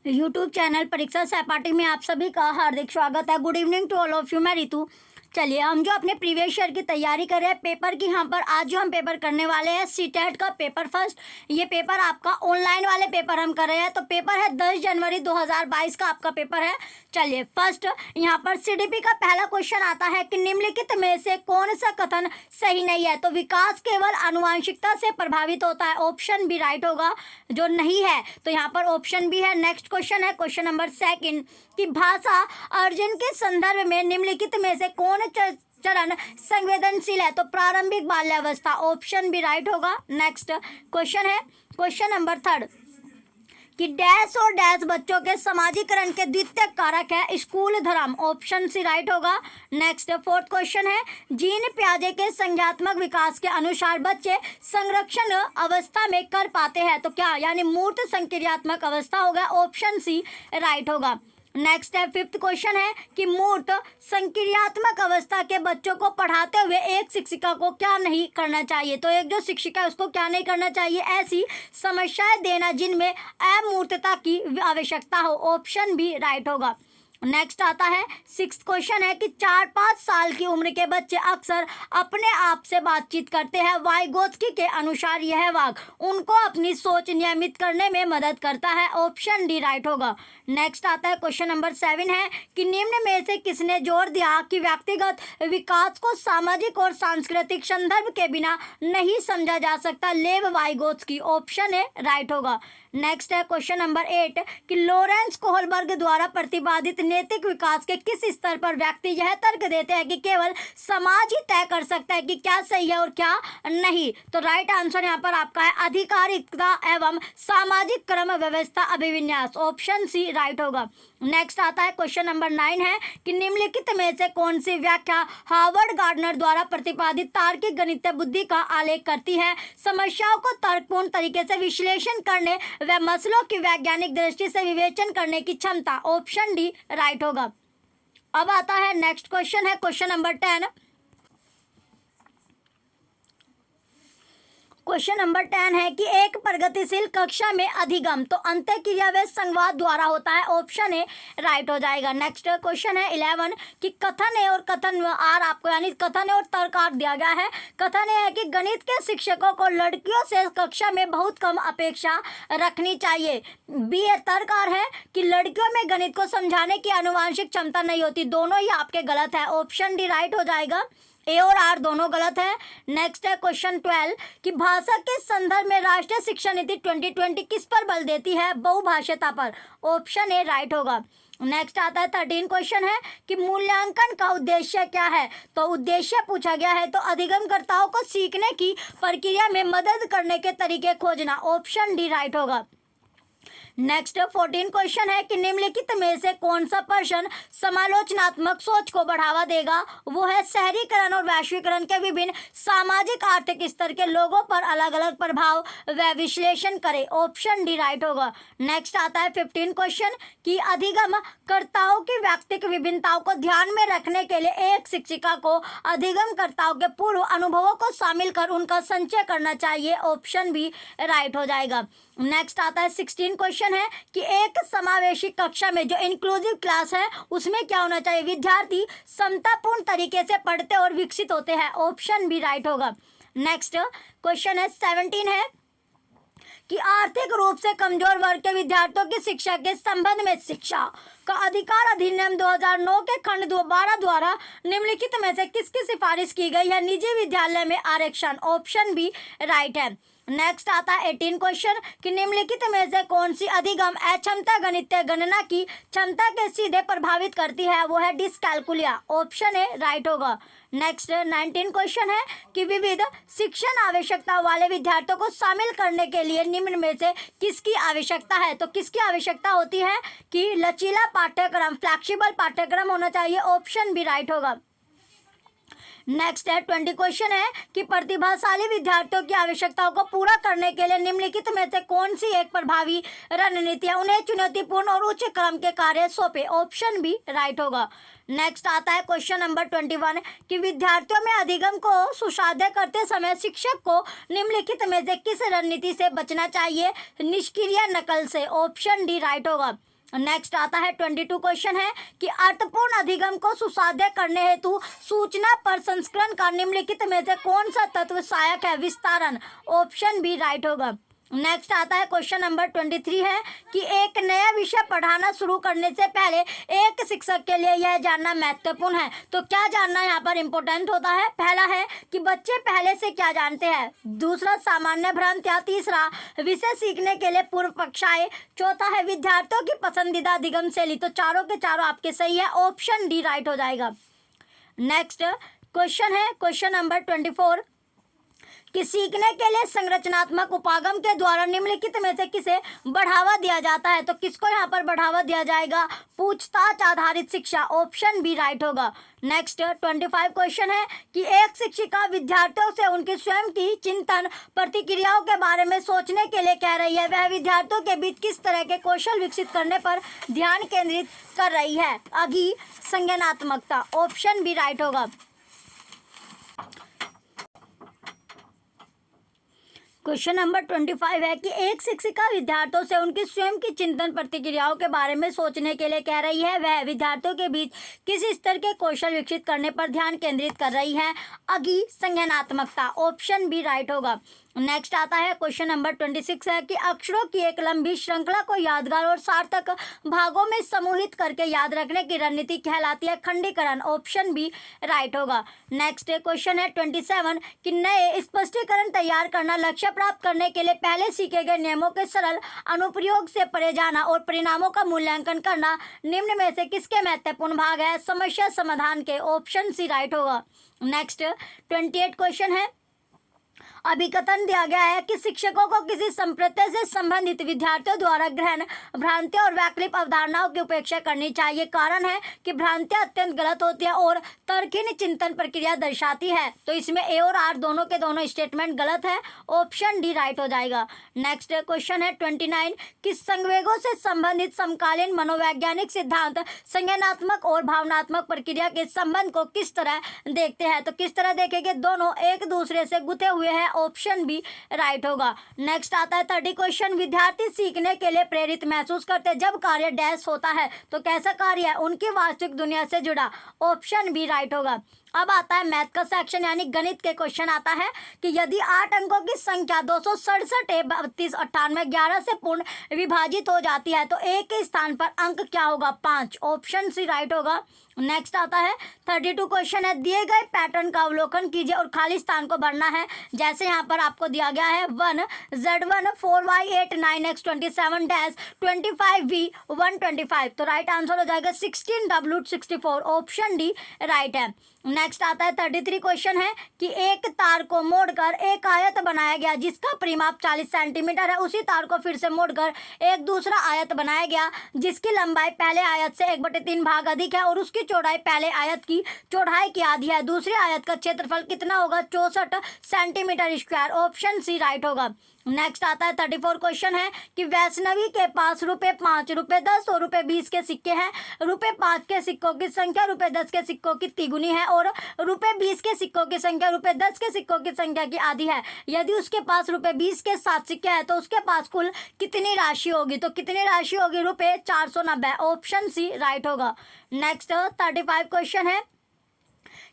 YouTube channel परीक्षा सहपाठी में आप सभी का हार्दिक स्वागत है। Good evening to all of you. मैं रितु। चलिए, हम जो अपने प्रीवियस ईयर की तैयारी कर रहे हैं पेपर की, यहाँ पर आज जो हम पेपर करने वाले हैं सीटेट का पेपर फर्स्ट। ये पेपर आपका ऑनलाइन वाले पेपर हम कर रहे हैं। तो पेपर है 10 जनवरी 2022 का आपका पेपर है। चलिए, फर्स्ट यहाँ पर सीडीपी का पहला क्वेश्चन आता है कि निम्नलिखित में से कौन सा कथन सही नहीं है। तो विकास केवल आनुवांशिकता से प्रभावित होता है, ऑप्शन बी राइट होगा। जो नहीं है तो यहाँ पर ऑप्शन बी है। नेक्स्ट क्वेश्चन है क्वेश्चन नंबर सेकंड कि भाषा अर्जन के संदर्भ में निम्नलिखित में से कौन चरण संवेदनशील है। तो प्रारंभिक बाल्यावस्था, ऑप्शन बी राइट होगा। नेक्स्ट क्वेश्चन है क्वेश्चन नंबर थर्ड कि डैश और डैश बच्चों के समाजीकरण के द्वितीय कारक है, स्कूल धर्म, ऑप्शन सी राइट होगा। नेक्स्ट फोर्थ क्वेश्चन है जीन प्याजे के संज्ञात्मक विकास के अनुसार बच्चे संरक्षण अवस्था में कर पाते हैं। तो क्या यानी मूर्त संक्रियात्मक अवस्था होगा, ऑप्शन सी राइट होगा। नेक्स्ट है फिफ्थ क्वेश्चन है कि मूर्त संक्रियात्मक अवस्था के बच्चों को पढ़ाते हुए एक शिक्षिका को क्या नहीं करना चाहिए। तो एक जो शिक्षिका है उसको क्या नहीं करना चाहिए, ऐसी समस्याएं देना जिनमें अमूर्तता की आवश्यकता हो, ऑप्शन बी राइट होगा। नेक्स्ट आता है सिक्स्थ क्वेश्चन है कि 4-5 साल की उम्र के बच्चे अक्सर अपने आप से बातचीत करते हैं। वाइगोत्स्की के अनुसार यह वाक उनको अपनी सोच नियमित करने में मदद करता है, ऑप्शन डी राइट होगा। नेक्स्ट आता है क्वेश्चन नंबर 7 है कि निम्न में से किसने जोर दिया कि व्यक्तिगत विकास को सामाजिक और सांस्कृतिक संदर्भ के बिना नहीं समझा जा सकता। लेव वाइगोत्स्की, ऑप्शन ए राइट होगा। नेक्स्ट है क्वेश्चन नंबर 8 कि लॉरेंस कोहलबर्ग द्वारा प्रतिपादित नैतिक विकास के किस स्तर पर व्यक्ति यह तर्क देते हैं कि केवल समाज ही तय कर सकता है कि क्या सही है और क्या नहीं। तो राइट आंसर यहाँ पर आपका है आधिकारिकता एवं सामाजिक क्रम व्यवस्था अभिविन्यास, ऑप्शन सी राइट होगा। नेक्स्ट आता है क्वेश्चन नंबर 9 है कि निम्नलिखित में से कौन सी व्याख्या हार्वर्ड गार्डनर द्वारा प्रतिपादित तार्किक गणितीय बुद्धि का आलेख करती है। समस्याओं को तर्कपूर्ण तरीके से विश्लेषण करने व मसलों की वैज्ञानिक दृष्टि से विवेचन करने की क्षमता, ऑप्शन डी राइट होगा। अब आता है नेक्स्ट क्वेश्चन है क्वेश्चन नंबर 10। क्वेश्चन नंबर 10 है कि एक प्रगतिशील कक्षा में अधिगम तो अंतःक्रिया व संवाद द्वारा होता है, ऑप्शन ए राइट हो जाएगा। नेक्स्ट क्वेश्चन है 11 कि कथन ए और कथन आर आपको यानी कथन ए और तर्क आर दिया गया है। कथन ए है कि गणित के शिक्षकों को लड़कियों से कक्षा में बहुत कम अपेक्षा रखनी चाहिए। बी तर्क आर है कि लड़कियों में गणित को समझाने की आनुवांशिक क्षमता नहीं होती। दोनों ही आपके गलत है, ऑप्शन डी राइट हो जाएगा। ए और आर दोनों गलत है। नेक्स्ट है क्वेश्चन 12 कि भाषा के संदर्भ में राष्ट्रीय शिक्षा नीति 2020 किस पर बल देती है, बहुभाषिता पर, ऑप्शन ए राइट होगा। नेक्स्ट आता है 13 क्वेश्चन है कि मूल्यांकन का उद्देश्य क्या है। तो उद्देश्य पूछा गया है तो अधिगमकर्ताओं को सीखने की प्रक्रिया में मदद करने के तरीके खोजना, ऑप्शन डी राइट होगा। नेक्स्ट 14 क्वेश्चन है कि निम्नलिखित में से कौन सा प्रश्न समालोचनात्मक सोच को बढ़ावा देगा। वो है शहरीकरण और वैश्वीकरण के विभिन्न सामाजिक आर्थिक स्तर के लोगों पर अलग अलग प्रभाव व विश्लेषण करे, ऑप्शन डी राइट होगा। नेक्स्ट आता है 15 क्वेश्चन कि अधिगमकर्ताओं की व्यक्तिगत विभिन्नताओं को ध्यान में रखने के लिए एक शिक्षिका को अधिगमकर्ताओं के पूर्व अनुभवों को शामिल कर उनका संचय करना चाहिए, ऑप्शन बी राइट हो जाएगा। नेक्स्ट आता है 16 क्वेश्चन है कि एक समावेशी कक्षा में जो इंक्लूसिव क्लास है उसमें क्या होना चाहिए, विद्यार्थी समतापूर्ण तरीके से पढ़ते और विकसित होते हैं, ऑप्शन बी राइट होगा। नेक्स्ट क्वेश्चन है 17 है कि आर्थिक रूप से कमजोर वर्ग के विद्यार्थियों की शिक्षा के संबंध में शिक्षा का अधिकार अधिनियम 2009 के खंड 12 द्वारा निम्नलिखित में से किसकी सिफारिश की गई है, निजी विद्यालय में आरक्षण, ऑप्शन बी राइट है। नेक्स्ट आता है 18 क्वेश्चन कि निम्नलिखित में से कौन सी अधिगम अक्षमता गणितीय गणना की क्षमता के सीधे प्रभावित करती है, वो है डिस्कैलकुलिया, ऑप्शन ए राइट होगा। नेक्स्ट 19 क्वेश्चन है कि विविध शिक्षण आवश्यकता वाले विद्यार्थियों को शामिल करने के लिए निम्न में से किसकी आवश्यकता है। तो किसकी आवश्यकता होती है कि लचीला पाठ्यक्रम, फ्लैक्सिबल पाठ्यक्रम होना चाहिए, ऑप्शन बी राइट होगा। नेक्स्ट है 20 क्वेश्चन है कि प्रतिभाशाली विद्यार्थियों की आवश्यकताओं को पूरा करने के लिए निम्नलिखित में से कौन सी एक प्रभावी रणनीति है, उन्हें चुनौतीपूर्ण और उच्च क्रम के कार्य सौंपे, ऑप्शन बी राइट होगा। नेक्स्ट आता है क्वेश्चन नंबर 21 कि विद्यार्थियों में अधिगम को सुसाध्य करते समय शिक्षक को निम्नलिखित में से किस रणनीति से बचना चाहिए, निष्क्रिय नकल से, ऑप्शन डी राइट होगा। नेक्स्ट आता है 22 क्वेश्चन है कि अर्थपूर्ण अधिगम को सुसाध्य करने हेतु सूचना प्रसंस्करण का निम्नलिखित में से कौन सा तत्व सहायक है? विस्तारण। ऑप्शन बी राइट होगा। नेक्स्ट आता है क्वेश्चन नंबर 23 है कि एक नया विषय पढ़ाना शुरू करने से पहले एक शिक्षक के लिए यह जानना महत्वपूर्ण है। तो क्या जानना यहाँ पर इम्पोर्टेंट होता है? पहला है कि बच्चे पहले से क्या जानते हैं, दूसरा सामान्य भ्रांतियाँ, तीसरा विषय सीखने के लिए पूर्व कक्षाएं, चौथा है विद्यार्थियों की पसंदीदा अधिगम शैली। तो चारों के चारों आपके सही है, ऑप्शन डी राइट हो जाएगा। नेक्स्ट क्वेश्चन है क्वेश्चन नंबर 24 कि सीखने के लिए संरचनात्मक उपागम के द्वारा निम्नलिखित में से किसे बढ़ावा दिया जाता है? तो किसको यहाँ पर बढ़ावा दिया जाएगा? पूछताछ आधारित शिक्षा। ऑप्शन बी राइट होगा। नेक्स्ट 25 क्वेश्चन है कि एक शिक्षिका विद्यार्थियों से उनकी स्वयं की चिंतन प्रतिक्रियाओं के बारे में सोचने के लिए कह रही है। वह विद्यार्थियों के बीच किस तरह के कौशल विकसित करने पर ध्यान केंद्रित कर रही है? अगी संज्ञानात्मकता। ऑप्शन बी राइट होगा। क्वेश्चन नंबर 25 है कि एक शिक्षिका विद्यार्थियों से उनकी स्वयं की चिंतन प्रतिक्रियाओं के बारे में सोचने के लिए कह रही है। वह विद्यार्थियों के बीच किस स्तर के कौशल विकसित करने पर ध्यान केंद्रित कर रही है? अगी संज्ञानात्मकता। ऑप्शन बी राइट होगा। नेक्स्ट आता है क्वेश्चन नंबर 26 है कि अक्षरों की एक लंबी श्रृंखला को यादगार और सार्थक भागों में समूहित करके याद रखने की रणनीति कहलाती है खंडीकरण। ऑप्शन बी राइट होगा। नेक्स्ट क्वेश्चन है 27 कि नए स्पष्टीकरण तैयार करना, लक्ष्य प्राप्त करने के लिए पहले सीखे गए नियमों के सरल अनुप्रयोग से परे जाना और परिणामों का मूल्यांकन करना निम्न में से किसके महत्वपूर्ण भाग है? समस्या समाधान के। ऑप्शन सी राइट होगा। नेक्स्ट 28 क्वेश्चन है अभिकथन दिया गया है कि शिक्षकों को किसी संप्रदाय से संबंधित विद्यार्थियों द्वारा ग्रहण भ्रांतियों और वैकल्पिक अवधारणाओं की उपेक्षा करनी चाहिए। कारण है कि भ्रांतियां अत्यंत गलत होती है और तर्कहीन चिंतन प्रक्रिया दर्शाती है। तो इसमें ए और आर दोनों के दोनों स्टेटमेंट गलत है। ऑप्शन डी राइट हो जाएगा। नेक्स्ट क्वेश्चन है 29 कि संवेगों से संबंधित समकालीन मनोवैज्ञानिक सिद्धांत संज्ञानात्मक और भावनात्मक प्रक्रिया के संबंध को किस तरह देखते हैं? तो किस तरह देखेंगे? दोनों एक दूसरे से गुथे हुए हैं। ऑप्शन बी राइट होगा। नेक्स्ट आता है 30 क्वेश्चन विद्यार्थी सीखने के लिए प्रेरित महसूस करते हैं जब कार्य डैश होता है। तो कैसा कार्य है? उनकी वास्तविक दुनिया से जुड़ा। ऑप्शन बी राइट होगा। अब आता है मैथ का सेक्शन यानी गणित के क्वेश्चन आता है कि यदि 8 अंकों की संख्या 267 32 98 11 से पूर्ण विभाजित हो जाती है तो एक के स्थान पर अंक क्या होगा? 5। ऑप्शन सी राइट होगा। नेक्स्ट आता है 32 क्वेश्चन है दिए गए पैटर्न का अवलोकन कीजिए और खाली स्थान को भरना है। जैसे यहाँ पर आपको दिया गया है 1 Z1 4Y 8 9X 27 dash 25V 125। तो राइट आंसर हो जाएगा 16W 64। ऑप्शन डी राइट है। नेक्स्ट आता है 33 क्वेश्चन है कि एक तार को मोड़कर एक आयत बनाया गया जिसका परिमाप 40 सेंटीमीटर है। उसी तार को फिर से मोड़कर एक दूसरा आयत बनाया गया जिसकी लंबाई पहले आयत से 1/3 भाग अधिक है और उसकी चौड़ाई पहले आयत की चौड़ाई की आधी है। दूसरी आयत का क्षेत्रफल कितना होगा? 64 centimetre square. Option C right होगा। नेक्स्ट आता है 34 क्वेश्चन है कि वैष्णवी के पास ₹5 ₹10 और ₹20 के सिक्के हैं। ₹5 के सिक्कों की संख्या ₹10 के सिक्कों की तिगुनी है और ₹20 के सिक्कों की संख्या ₹10 के सिक्कों की संख्या की आधी है। यदि उसके पास ₹20 के 7 सिक्के हैं तो उसके पास कुल कितनी राशि होगी? तो कितनी राशि होगी? ₹490। ऑप्शन सी राइट होगा। नेक्स्ट 35 क्वेश्चन है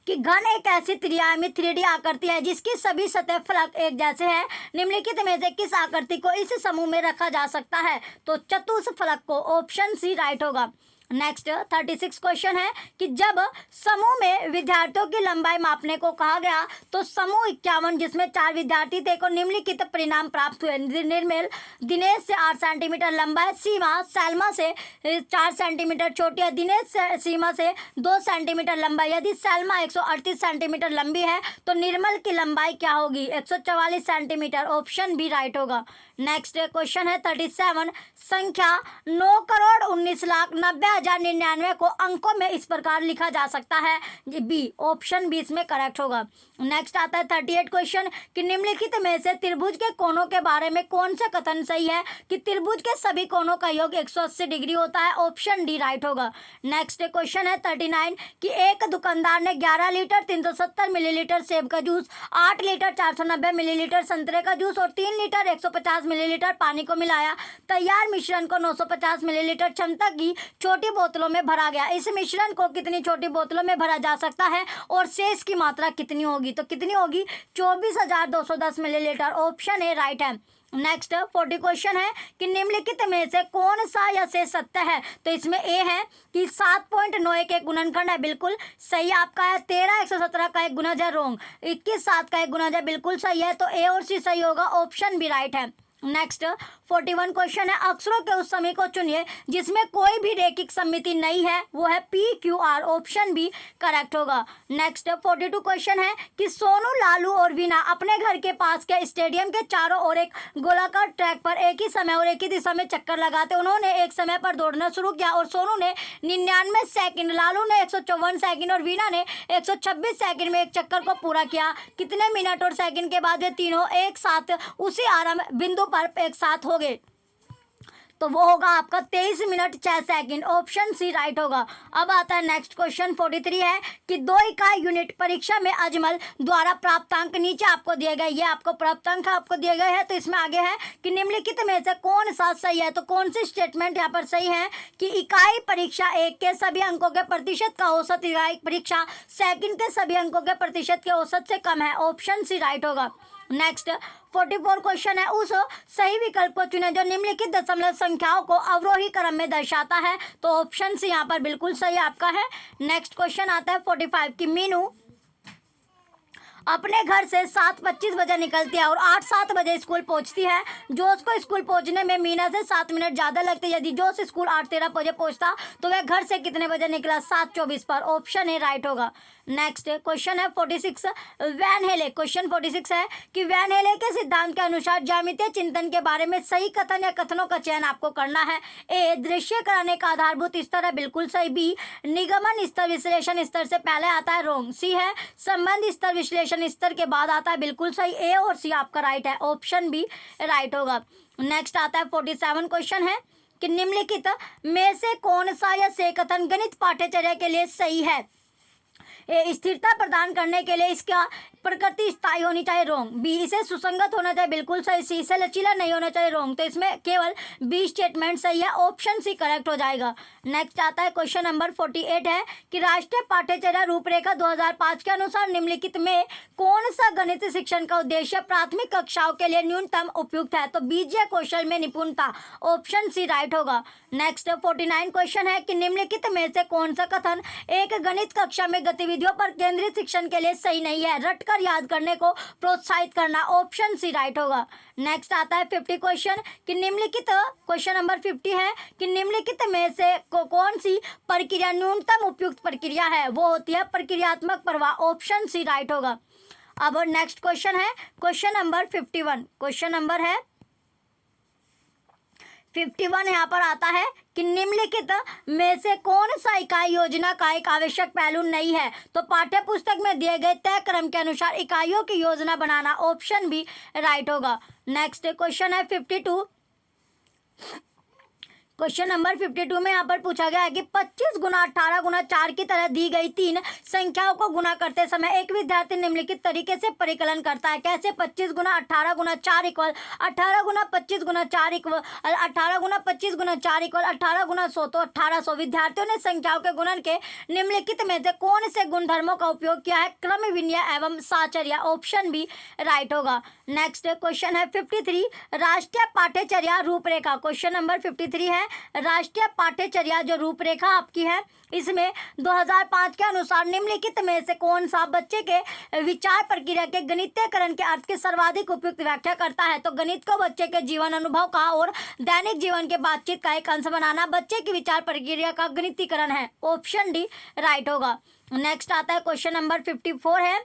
कि घन एक ऐसी त्रिआयामी 3D आकृति है जिसकी सभी सतह फलक एक जैसे हैं। निम्नलिखित में से किस आकृति को इस समूह में रखा जा सकता है? तो चतुष्फलक को। ऑप्शन सी राइट होगा। नेक्स्ट 36 क्वेश्चन है कि जब समूह में विद्यार्थियों की लंबाई मापने को कहा गया तो समूह 51 जिसमें 4 विद्यार्थी थे को निम्नलिखित परिणाम प्राप्त हुए। निर्मल दिनेश से 8 सेंटीमीटर लंबा है, सीमा सैलमा से 4 सेंटीमीटर छोटी है, दिनेश सीमा से 2 सेंटीमीटर लंबा है। यदि सैलमा 138 सेंटीमीटर लंबी है तो निर्मल की लंबाई क्या होगी? 144 सेंटीमीटर। ऑप्शन बी राइट होगा। नेक्स्ट क्वेश्चन है 37 संख्या 9,19,90,000 1099 को अंकों में इस प्रकार लिखा जा सकता है। बी, ऑप्शन बी इसमें करेक्ट होगा। नेक्स्ट आता है 38 क्वेश्चन कि निम्नलिखित में से त्रिभुज के कोणों के बारे में कौन सा कथन सही है कि त्रिभुज के सभी कोणों का योग 180 डिग्री होता है। ऑप्शन डी राइट होगा। नेक्स्ट क्वेश्चन है 39 कि एक दुकानदार ने 11 लीटर 370 मिलीलीटर सेब का जूस, 8 लीटर 490 मिलीलीटर संतरे का जूस और 3 लीटर 150 मिलीलीटर पानी को मिलाया। तैयार मिश्रण को 950 मिलीलीटर क्षमता की छोटी बोतलों में भरा गया। इस मिश्रण को कितनी छोटी बोतलों में भरा जा सकता है और शेष की मात्रा कितनी होगी? तो कितनी होगी? 24,210 मिलीलीटर। ऑप्शन ए राइट है। नेक्स्ट 40 क्वेश्चन है कि निम्नलिखित में से कौन सा या से सत्य है? तो इसमें ए है कि 7.91 एक गुणनखंड है, बिल्कुल सही आपका है। 13 117 का एक गुणज है, रोंग। 21 7 का एक गुणज है, बिल्कुल सही है। तो ए और सी सही होगा। ऑप्शन बी राइट है। नेक्स्ट 41 क्वेश्चन है अक्षरों के उस समय को चुनिए जिसमें कोई भी रैखिक सममिति नहीं है, वो है P Q R. Option B correct होगा। नेक्स्ट 42 क्वेश्चन है कि सोनू, लालू और वीना अपने घर के पास के स्टेडियम के चारों ओर एक गोलाकार ट्रैक पर एक ही समय और एक ही दिशा में चक्कर लगाते उन्होंने एक समय पर दौड़ना शुरू किया और सोनू ने 99 सेकंड, लालू ने 154 सेकंड और वीना ने 126 सेकंड में एक चक्कर को पूरा किया। कितने मिनट और सेकंड के बाद वे तीनों एक साथ उसी आरंभ बिंदु पर एक साथ हो गए? तो वो होगा आपका 23 minute 6 second. Option C right होगा। अब आता है नेक्स्ट क्वेश्चन 43 है कि 2 इकाई यूनिट परीक्षा में अजमल द्वारा प्राप्तांक नीचे आपको दिए गए, ये आपको प्राप्तांक आपको दिए गए हैं। तो इसमें आगे है कि निम्नलिखित में से कौन सा सही है? तो कौन सी स्टेटमेंट यहाँ पर सही है कि इकाई परीक्षा 1 के सभी अंकों के प्रतिशत का औसत इकाई परीक्षा सेकंड के सभी अंकों के प्रतिशत के औसत से कम है। ऑप्शन सी राइट होगा। नेक्स्ट 44 क्वेश्चन है उस सही विकल्प को चुने जो निम्नलिखित दशमलव संख्याओं को अवरोही क्रम में दर्शाता है। तो ऑप्शन सी यहाँ पर बिल्कुल सही आपका है। नेक्स्ट क्वेश्चन आता है 45 कि मीनू अपने घर से 7:25 बजे निकलती है और 8-7 बजे स्कूल पहुंचती है। जोश को स्कूल पहुंचने में मीना से 7 मिनट ज़्यादा लगते हैं। यदि जोश स्कूल 8:13 बजे पहुंचता तो वह घर से कितने बजे निकला? 7:24 पर। ऑप्शन ए राइट होगा। नेक्स्ट क्वेश्चन है 46 वैन हेले। क्वेश्चन 46 है कि वैन हेले के सिद्धांत के अनुसार ज्यामितीय चिंतन के बारे में सही कथन या कथनों का चयन आपको करना है। ए, दृश्य कराने का आधारभूत स्तर है, बिल्कुल सही। बी, निगमन स्तर विश्लेषण स्तर से पहले आता है, रोंग। सी है संबंध स्तर विश्लेषण स्तर के बाद आता है, बिल्कुल सही। ए और सी आपका राइट है। ऑप्शन बी राइट होगा। नेक्स्ट आता है 47 क्वेश्चन है कि निम्नलिखित में से कौन सा या से कथन गणित पाठ्यचर्या के लिए सही है? स्थिरता प्रदान करने के लिए इसका प्रकृति स्थायी होनी चाहिए, रोंग। बी, इसे सुसंगत होना चाहिए, बिल्कुल सही। सी, इसे लचीला नहीं होना चाहिए, रोंग। तो इसमें केवल बी स्टेटमेंट सही है। ऑप्शन सी करेक्ट हो जाएगा। नेक्स्ट आता है क्वेश्चन नंबर 48 है कि राष्ट्रीय पाठ्यचर्या रूपरेखा 2005 के अनुसार निम्नलिखित में कौन सा गणित शिक्षण का उद्देश्य प्राथमिक कक्षाओं के लिए न्यूनतम उपयुक्त है? तो बीजीय कौशल में निपुणता। ऑप्शन सी राइट होगा। नेक्स्ट 49 क्वेश्चन है कि निम्नलिखित में से कौन सा कथन एक गणित कक्षा में गतिविधियों पर केंद्रित शिक्षण के लिए सही नहीं है? रटकर याद करने को प्रोत्साहित करना। ऑप्शन सी राइट होगा। नेक्स्ट आता है 50 क्वेश्चन कि निम्नलिखित क्वेश्चन नंबर 50 है कि निम्नलिखित में से कौन सी प्रक्रिया न्यूनतम उपयुक्त प्रक्रिया है? वो होती है प्रक्रियात्मक प्रवाह। ऑप्शन सी राइट होगा। अब नेक्स्ट क्वेश्चन है क्वेश्चन नंबर 51। क्वेश्चन नंबर है 51 यहाँ पर आता है कि निम्नलिखित में से कौन सा इकाई योजना का एक आवश्यक पहलू नहीं है? तो पाठ्य पुस्तक में दिए गए तय क्रम के अनुसार इकाइयों की योजना बनाना। ऑप्शन बी राइट होगा। नेक्स्ट क्वेश्चन है 52। क्वेश्चन नंबर 52 में यहाँ पर पूछा गया है कि 25 गुना 18 गुना 4 की तरह दी गई 3 संख्याओं को गुना करते समय एक विद्यार्थी निम्नलिखित तरीके से परिकलन करता है। कैसे? 25 गुना 18 गुना 4 इक्वल 18 गुना 25 गुना 4 इक्वल 18 गुना 25 गुना 4 इक्वल 18 गुना 100, तो 1800। विद्यार्थियों ने संख्याओं के गुणन के निम्नलिखित में से कौन से गुणधर्मों का उपयोग किया है? क्रम, विन्याय एवं साचर्या। ऑप्शन बी राइट होगा। नेक्स्ट क्वेश्चन है 53 राष्ट्रीय पाठ्यचर्या रूपरेखा। क्वेश्चन नंबर 53 है राष्ट्रीय पाठ्यचर्या जो रूपरेखा आपकी है इसमें 2005 के अनुसार निम्नलिखित में से कौन सा बच्चे के विचार प्रक्रिया के गणितीयकरण के अर्थ की सर्वाधिक उपयुक्त व्याख्या करता है? तो गणित को बच्चे के जीवन अनुभव का और दैनिक जीवन के बातचीत का एक अंश बनाना बच्चे की विचार प्रक्रिया का गणितीकरण है। ऑप्शन डी राइट होगा। नेक्स्ट आता है क्वेश्चन नंबर 54 है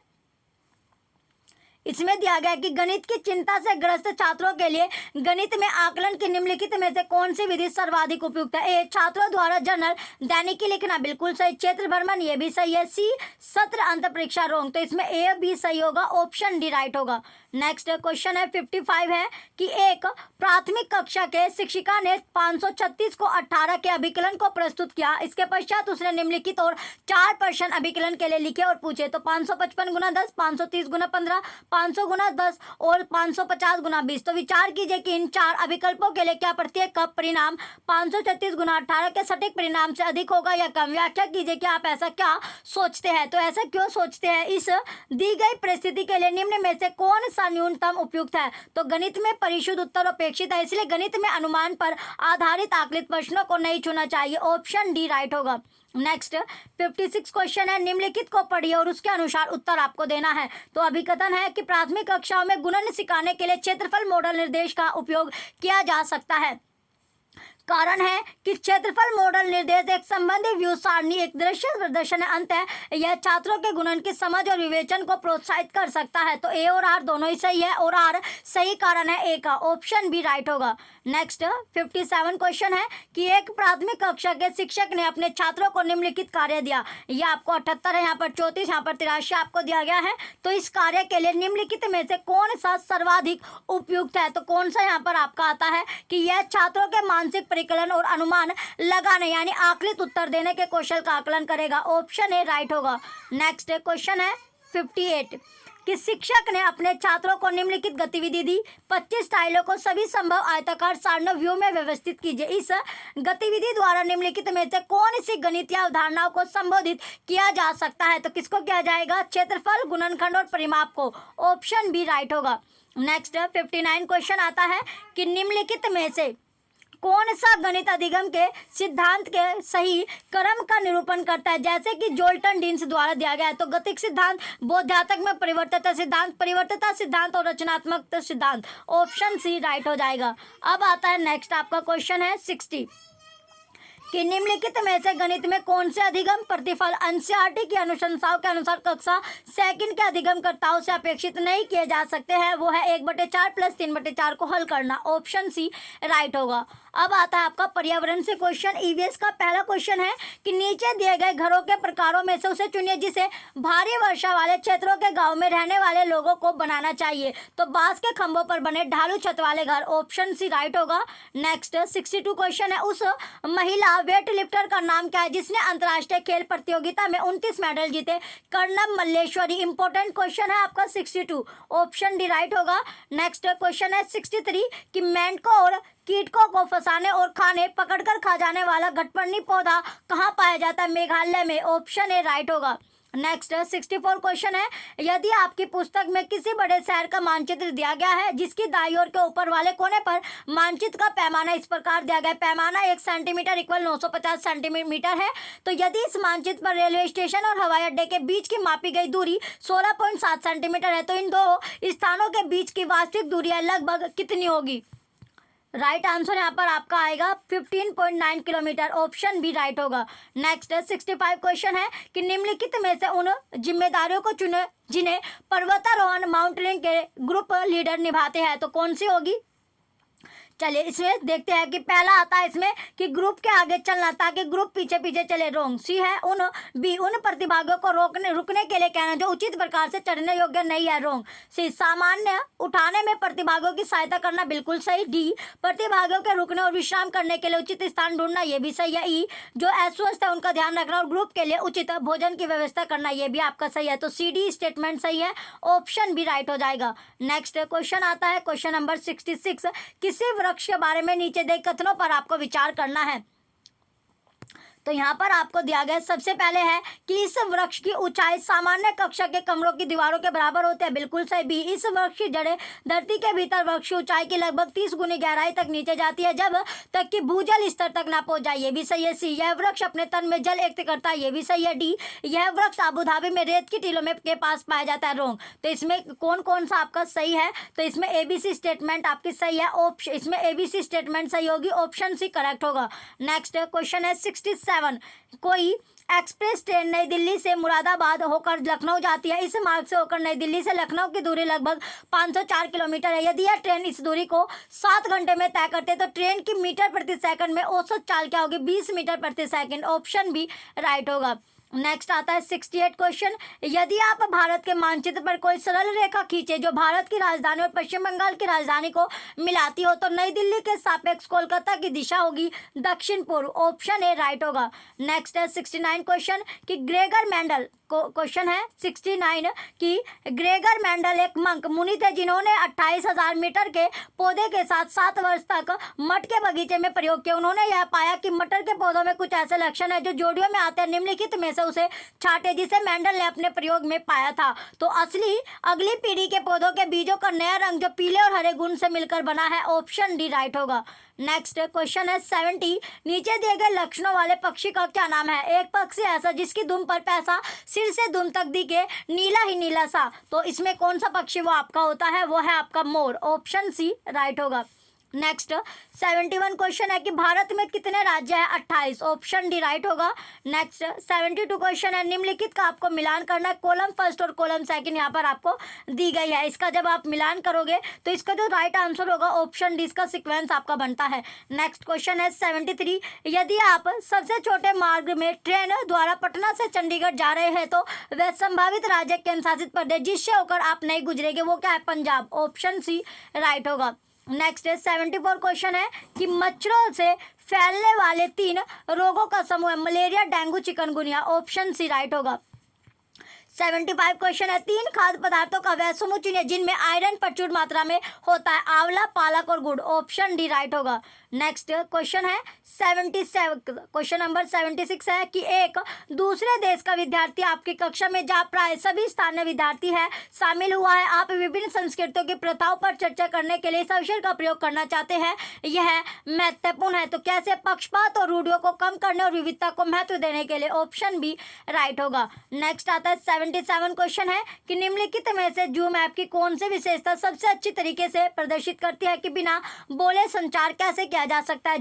इसमें दिया गया है कि गणित की चिंता से ग्रस्त छात्रों के लिए गणित में आकलन की निम्नलिखित में से कौन सी विधि सर्वाधिक उपयुक्त है? ए, छात्रों द्वारा जर्नल दैनिकी लिखना, बिल्कुल सही। क्षेत्र भ्रमण, ये भी सही है। सी, सत्र अंत परीक्षा, रोंग। तो इसमें ए बी सही होगा, ऑप्शन डी राइट होगा। नेक्स्ट क्वेश्चन है 55 है कि एक प्राथमिक कक्षा के शिक्षिका ने 536 को 18 के अभिकलन को प्रस्तुत किया। इसके पश्चात उसने निम्नलिखित और 4 प्रश्न अभिकलन के लिए लिखे और पूछे। तो 555 गुना 10, 530 गुना 15, 500 गुना 10 और 550 गुना 20। तो विचार कीजिए कि इन 4 अभिकल्पों के लिए क्या प्रत्येक का परिणाम 536 गुना 18 के सटीक परिणाम से अधिक होगा या कम। व्याख्या कीजिए कि आप ऐसा क्या सोचते हैं। तो ऐसा क्यों सोचते हैं? इस दी गई परिस्थिति के लिए निम्न में से कौन सा न्यूनतम उपयुक्त है? तो गणित में परिशुद्ध उत्तर अपेक्षित है, इसलिए गणित में अनुमान पर आधारित आकलित प्रश्नों को नहीं चुना चाहिए। ऑप्शन डी राइट होगा। नेक्स्ट 56 क्वेश्चन है, निम्नलिखित को पढ़िए और उसके अनुसार उत्तर आपको देना है। तो अभिकथन है कि प्राथमिक कक्षाओं में गुणन सिखाने के लिए क्षेत्रफल मॉडल निर्देश का उपयोग किया जा सकता है। कारण है कि क्षेत्रफल मॉडल निर्देश एक संबंधी व्यू सारणी, एक दृश्य प्रदर्शन है। अंत है यह छात्रों के गुणन की समझ और विवेचन को प्रोत्साहित कर सकता है। तो ए और आर दोनों ही सही है और आर सही कारण है ए का, ऑप्शन बी राइट होगा। नेक्स्ट 57 क्वेश्चन है कि एक प्राथमिक कक्षा के शिक्षक ने अपने छात्रों को निम्नलिखित कार्य दिया। यह आपको 78 है, यहाँ पर 34, यहाँ पर 83 आपको दिया गया है। तो इस कार्य के लिए निम्नलिखित में से कौन सा सर्वाधिक उपयुक्त है? तो कौन सा यहाँ पर आपका आता है कि यह छात्रों के मानसिक परिकलन और अनुमान लगाने यानी आकलित उत्तर देने के कौशल का आकलन करेगा। ऑप्शन ए राइट होगा। नेक्स्ट क्वेश्चन है 58 कि शिक्षक ने अपने छात्रों को निम्नलिखित गतिविधि दी। 25 टाइलों को सभी संभव आयताकार सारणों व्यू में व्यवस्थित कीजिए। इस गतिविधि द्वारा निम्नलिखित में से कौन सी गणितीय अवधारणाओं को संबोधित किया जा सकता है? तो किसको किया जाएगा? क्षेत्रफल, गुणनखंड और परिमाप को। ऑप्शन बी राइट होगा। नेक्स्ट 59 क्वेश्चन आता है कि निम्नलिखित में से कौन सा गणित अधिगम के सिद्धांत के सही क्रम का निरूपण करता है? जैसे कि जोल्टन डीन्स द्वारा दिया गया है। तो गतिक सिद्धांत, बोधात्मक में परिवर्तता सिद्धांत, परिवर्तता सिद्धांत और रचनात्मक सिद्धांत। ऑप्शन सी राइट हो जाएगा। अब आता है नेक्स्ट आपका क्वेश्चन है 60 कि निम्नलिखित में से गणित में कौन से अधिगम प्रतिफल एनसीईआरटी की अनुशंसाओं के अनुसार कक्षा सेकंड के अधिगमकर्ताओं से अपेक्षित नहीं किए जा सकते हैं? वो है 1/4 प्लस 3/4 को हल करना। ऑप्शन सी राइट होगा। अब आता है आपका पर्यावरण से क्वेश्चन। ईवीएस का पहला क्वेश्चन है कि नीचे दिए गए घरों के प्रकारों में से उसे चुनिए जिसे भारी वर्षा वाले क्षेत्रों के गांव में रहने वाले लोगों को बनाना चाहिए। तो बांस के खंभों पर बने ढालू छत वाले घर। ऑप्शन सी राइट होगा। नेक्स्ट 62 क्वेश्चन है, उस महिला वेट लिफ्टर का नाम क्या है जिसने अंतर्राष्ट्रीय खेल प्रतियोगिता में 29 मेडल जीते? कर्णम मल्लेश्वरी। इंपॉर्टेंट क्वेश्चन है आपका 62, ऑप्शन डी राइट होगा। नेक्स्ट क्वेश्चन है 63 कि मेंढकों और कीटकों को फंसाने और खाने पकड़कर खा जाने वाला घटपर्णी पौधा कहाँ पाया जाता है? मेघालय में। ऑप्शन ए राइट होगा। नेक्स्ट 64 क्वेश्चन है, यदि आपकी पुस्तक में किसी बड़े शहर का मानचित्र दिया गया है जिसकी दाईं ओर के ऊपर वाले कोने पर मानचित्र का पैमाना इस प्रकार दिया गया है, पैमाना 1 सेंटीमीटर इक्वल 950 सेंटीमीटर है। तो यदि इस मानचित्र पर रेलवे स्टेशन और हवाई अड्डे के बीच की मापी गई दूरी 16.7 सेंटीमीटर है, तो इन दो स्थानों के बीच की वास्तविक दूरी लगभग कितनी होगी? राइट आंसर यहाँ पर आपका आएगा 15.9 किलोमीटर। ऑप्शन बी राइट होगा। नेक्स्ट 65 क्वेश्चन है कि निम्नलिखित में से उन जिम्मेदारियों को चुने जिन्हें पर्वतारोहण माउंटेनिंग के ग्रुप लीडर निभाते हैं। तो कौन सी होगी? चलिए इसमें देखते हैं कि पहला आता है इसमें कि ग्रुप के आगे चलना ताकि ग्रुप पीछे पीछे चले। रोंग। सी है उन प्रतिभागियों को रुकने के लिए कहना जो उचित प्रकार से चढ़ने योग्य नहीं है। रोंग। सी सामान्य उठाने में प्रतिभागियों की सहायता करना, बिल्कुल सही। डी प्रतिभागियों के रुकने और विश्राम करने के लिए उचित स्थान ढूंढना, ये भी सही है। ई जो अस्वस्थ है उनका ध्यान रखना और ग्रुप के लिए उचित भोजन की व्यवस्था करना, ये भी आपका सही है। तो सी डी स्टेटमेंट सही है, ऑप्शन बी राइट हो जाएगा। नेक्स्ट क्वेश्चन आता है क्वेश्चन नंबर 66 किसी वृक्ष के बारे में नीचे दिए कथनों पर आपको विचार करना है। तो यहाँ पर आपको दिया गया सबसे पहले है कि इस वृक्ष की ऊंचाई सामान्य कक्षा के कमरों की दीवारों के बराबर होते हैं, बिल्कुल सही। बी इस वृक्ष की जड़ें धरती के भीतर वृक्ष की ऊंचाई की लगभग 30 गुनी गहराई तक नीचे जाती है जब तक कि भूजल स्तर तक ना पहुंच जाए, ये भी सही है। सी यह वृक्ष अपने तन में जल एकत्र करता है, ये भी सही है। डी यह वृक्ष अबू धाबी में रेत की टीलों में के पास पाया जाता है। रोंग। तो इसमें कौन कौन सा आपका सही है? तो इसमें एबीसी स्टेटमेंट आपकी सही है। इसमें एबीसी स्टेटमेंट सही होगी, ऑप्शन सी करेक्ट होगा। नेक्स्ट क्वेश्चन है 67 7 कोई एक्सप्रेस ट्रेन नई दिल्ली से मुरादाबाद होकर लखनऊ जाती है। इस मार्ग से होकर नई दिल्ली से लखनऊ की दूरी लगभग 504 किलोमीटर है। यदि यह ट्रेन इस दूरी को 7 घंटे में तय करते हैं तो ट्रेन की मीटर प्रति सेकंड में औसत चाल क्या होगी? 20 मीटर प्रति सेकंड। ऑप्शन बी राइट होगा। नेक्स्ट आता है 68 क्वेश्चन। यदि आप भारत के मानचित्र पर कोई सरल रेखा खींचे जो भारत की राजधानी और पश्चिम बंगाल की राजधानी को मिलाती हो तो नई दिल्ली के सापेक्ष कोलकाता की दिशा होगी दक्षिण पूर्व। ऑप्शन ए राइट होगा। नेक्स्ट है 69 क्वेश्चन कि ग्रेगर मेंडल क्वेश्चन है 69 कि ग्रेगर मेंडल एक मंक मुनि थे जिन्होंने 28,000 मीटर के पौधे के साथ 7 वर्ष तक मट के बगीचे में प्रयोग किया। उन्होंने यह पाया कि मटर के पौधों में कुछ ऐसे लक्षण है जो जोड़ियों में आते हैं, निम्नलिखित में से उसे छांटे, जिसे मेंडल ने अपने प्रयोग में पाया था। तो अगली पीढ़ी के पौधों के बीजों का नया रंग जो पीले और हरे गुण से मिलकर बना है। ऑप्शन डी राइट होगा। नेक्स्ट क्वेश्चन है 70 नीचे दिए गए लक्षणों वाले पक्षी का क्या नाम है? एक पक्षी ऐसा जिसकी दुम पर पैसा सिर से दुम तक दिखे नीला ही नीला सा, तो इसमें कौन सा पक्षी वो आपका होता है? वो है आपका मोर। ऑप्शन सी राइट होगा। नेक्स्ट 71 क्वेश्चन है कि भारत में कितने राज्य हैं? 28। ऑप्शन डी राइट होगा। नेक्स्ट 72 क्वेश्चन है निम्नलिखित का आपको मिलान करना है। कॉलम फर्स्ट और कॉलम सेकंड यहाँ पर आपको दी गई है। इसका जब आप मिलान करोगे तो इसका जो राइट आंसर होगा ऑप्शन डी, इसका सीक्वेंस आपका बनता है। नेक्स्ट क्वेश्चन है 73 यदि आप सबसे छोटे मार्ग में ट्रेन द्वारा पटना से चंडीगढ़ जा रहे हैं तो वह संभावित राज्य केंद्र शासित प्रदेश जिससे होकर आप नहीं गुजरेंगे वो क्या है? पंजाब। ऑप्शन सी राइट होगा। नेक्स्ट 74 क्वेश्चन है कि मच्छरों से फैलने वाले 3 रोगों का समूह है malaria, dengue, chikungunya. Option C right होगा। 75 क्वेश्चन है 3 खाद्य पदार्थों का वह समूह चुनिए जिनमें आयरन प्रचुर मात्रा में होता है। आंवला, पालक और गुड़। ऑप्शन डी राइट होगा। नेक्स्ट क्वेश्चन है 77 क्वेश्चन नंबर 76 है कि एक दूसरे देश का विद्यार्थी आपकी कक्षा में जहाँ प्राय सभी स्थानीय विद्यार्थी है शामिल हुआ है, आप विभिन्न संस्कृतियों की प्रथाओं पर चर्चा करने के लिए इस अवसर का प्रयोग करना चाहते हैं। यह महत्वपूर्ण है तो कैसे? पक्षपात और रूढ़ियों को कम करने और विविधता को महत्व देने के लिए। ऑप्शन बी राइट होगा। नेक्स्ट आता है 77 क्वेश्चन है कि निम्नलिखित में से जूम ऐप की कौन सी विशेषता सबसे अच्छी तरीके से प्रदर्शित करती है कि बिना बोले संचार कैसे किया जा सकता है?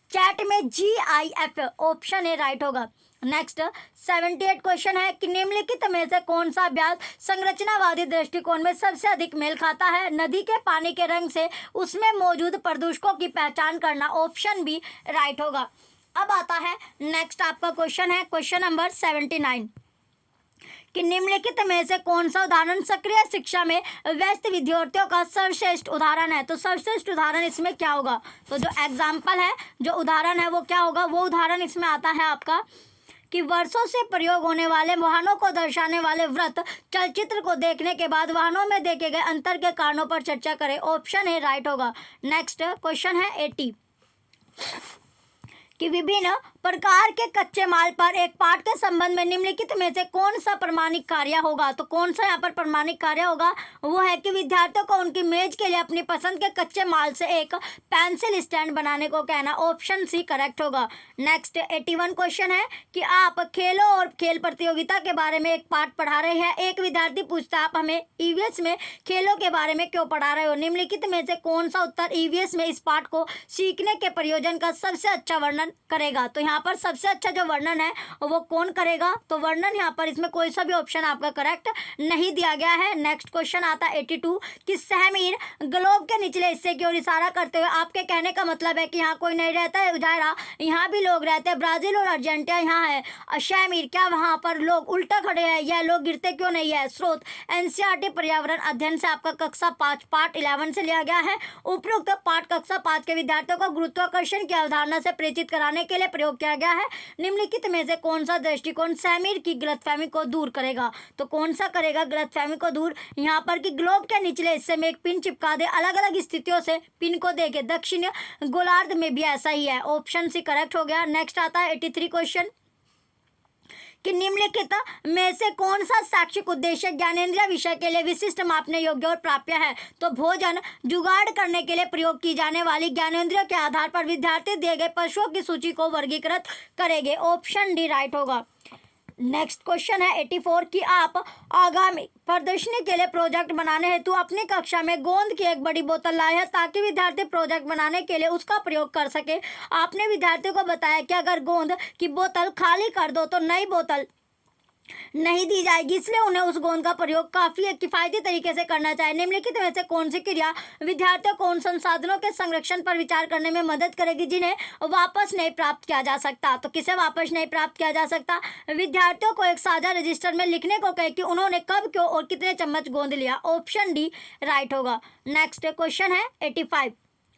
चैट में GIF। ऑप्शन ए राइट होगा। नेक्स्ट 78 क्वेश्चन है कि निम्नलिखित में से कौन सा अभ्यास संरचनावादी दृष्टिकोण में सबसे अधिक मेल खाता है? नदी के पानी के रंग से उसमें मौजूद प्रदूषकों की पहचान करना। ऑप्शन बी राइट होगा। अब आता है नेक्स्ट आपका क्वेश्चन है क्वेश्चन नंबर 79 कि निम्नलिखित में से कौन सा उदाहरण सक्रिय शिक्षा में व्यस्त विद्यार्थियों का सर्वश्रेष्ठ उदाहरण है? तो सर्वश्रेष्ठ उदाहरण इसमें क्या होगा? तो जो एग्जाम्पल है, जो उदाहरण है वो क्या होगा? वो उदाहरण इसमें आता है आपका कि वर्षों से प्रयोग होने वाले वाहनों को दर्शाने वाले वृत्त चलचित्र को देखने के बाद वाहनों में देखे गए अंतर के कारणों पर चर्चा करें। ऑप्शन ए राइट होगा। नेक्स्ट क्वेश्चन है 80 कि विभिन्न प्रकार के कच्चे माल पर एक पाठ के संबंध में निम्नलिखित में से कौन सा प्रमाणिक कार्य होगा? तो कौन सा यहाँ पर प्रमाणिक कार्य होगा? वो है कि विद्यार्थियों को उनकी मेज के लिए अपनी पसंद के कच्चे माल से एक पेंसिल स्टैंड बनाने को कहना। ऑप्शन सी करेक्ट होगा। नेक्स्ट 81 क्वेश्चन है कि आप खेलों और खेल प्रतियोगिता के बारे में एक पाठ पढ़ा रहे हैं। एक विद्यार्थी पूछता है आप हमें EVS में खेलों के बारे में क्यों पढ़ा रहे हो? निम्नलिखित में से कौन सा उत्तर EVS में इस पाठ को सीखने के प्रयोजन का सबसे अच्छा वर्णन करेगा? तो यहाँ पर सबसे अच्छा जो वर्णन है वो कौन करेगा? तो वर्णन यहाँ पर इसमें कोई सा भी ऑप्शन आपका करेक्ट नहीं दिया गया है। नेक्स्ट क्वेश्चन आता है 82 कि सहमीर ग्लोब के निचले हिस्से की ओर इशारा करते हुए आपके कहने का मतलब है कि यहाँ कोई नहीं रहता है उजारा, यहाँ भी लोग रहते हैं, ब्राजील और अर्जेंटीना यहाँ है। सहमीर क्या वहाँ पर लोग उल्टा खड़े हैं? यह लोग गिरते क्यों नहीं है? स्रोत NCERT पर्यावरण अध्ययन से आपका कक्षा 5 पार्ट 11 से लिया गया है। उपरोक्त पाठ कक्षा 5 के विद्यार्थियों को गुरुत्वाकर्षण की अवधारणा से परिचित कराने के लिए प्रयोग किया गया है। निम्नलिखित में से कौन सा दृष्टिकोण सहमीर की गलतफहमी को दूर करेगा? तो कौन सा करेगा गलतफहमी को दूर? यहाँ पर कि ग्लोब के निचले हिस्से में एक पिन चिपका दे, अलग अलग स्थितियों से पिन को देखे। दक्षिण गोलार्ध में भी ऐसा ही है। ऑप्शन सी करेक्ट हो गया। नेक्स्ट आता है 83 क्वेश्चन कि निम्नलिखित में से कौन सा शैक्षिक उद्देश्य ज्ञानेंद्रिय विषय के लिए विशिष्ट मापने योग्य और प्राप्य है? तो भोजन जुगाड़ करने के लिए प्रयोग की जाने वाली ज्ञानेंद्रियों के आधार पर विद्यार्थी दिए गए पशुओं की सूची को वर्गीकृत करेंगे। ऑप्शन डी राइट होगा। नेक्स्ट क्वेश्चन है 84 कि आप आगामी प्रदर्शनी के लिए प्रोजेक्ट बनाने हेतु अपनी कक्षा में गोंद की एक बड़ी बोतल लाए हैं ताकि विद्यार्थी प्रोजेक्ट बनाने के लिए उसका प्रयोग कर सके। आपने विद्यार्थियों को बताया कि अगर गोंद की बोतल खाली कर दो तो नई बोतल नहीं दी जाएगी, इसलिए उन्हें उस गोंद का प्रयोग काफी किफायती तरीके से करना चाहिए। निम्नलिखित में से कौन सी क्रिया विद्यार्थियों को उन संसाधनों के संरक्षण पर विचार करने में मदद करेगी जिन्हें वापस नहीं प्राप्त किया जा सकता? तो किसे वापस नहीं प्राप्त किया जा सकता? विद्यार्थियों को एक साझा रजिस्टर में लिखने को कहे कि उन्होंने कब, क्यों और कितने चम्मच गोंद लिया। ऑप्शन डी राइट होगा। नेक्स्ट क्वेश्चन है 85।